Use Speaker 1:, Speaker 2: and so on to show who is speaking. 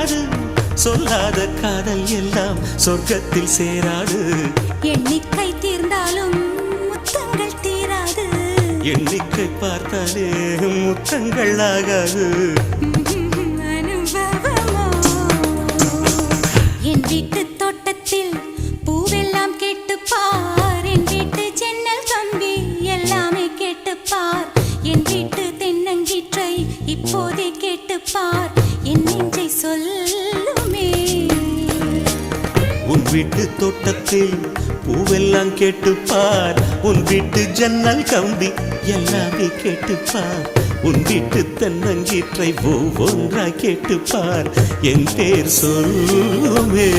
Speaker 1: தீராது சொல்லாத காதல் எல்லாம் சொர்க்கத்தில் சேராது
Speaker 2: எண்ணிக்கை தீர்ந்தாலும் முத்தங்கள் தீராது
Speaker 1: எண்ணிக்கை பார்த்தாலே முத்தங்கள் ஆகாது
Speaker 2: அனுபவமோ என் வீட்டு தோட்டத்தில் பூவெல்லாம் கேட்டுப்பார் என் வீட்டு ஜன்னல் கம்பி எல்லாமே கேட்டுப்பார் என் வீட்டு தென்னங்கீற்றை இப்போதே கேட்டுப்பார் என் நெஞ்சை சொல்லுமே
Speaker 1: உன் வீட்டு தோட்டத்தில் பூவெல்லாம் கேட்டுப்பார் உன் வீட்டு ஜன்னல் கம்பி எல்லாமே கேட்டுப்பார் உன் வீட்டு தென்னங்கீற்றை ஒவ்வொன்றாய் கேட்டுப்பார் என் பேர் சொல்லுமே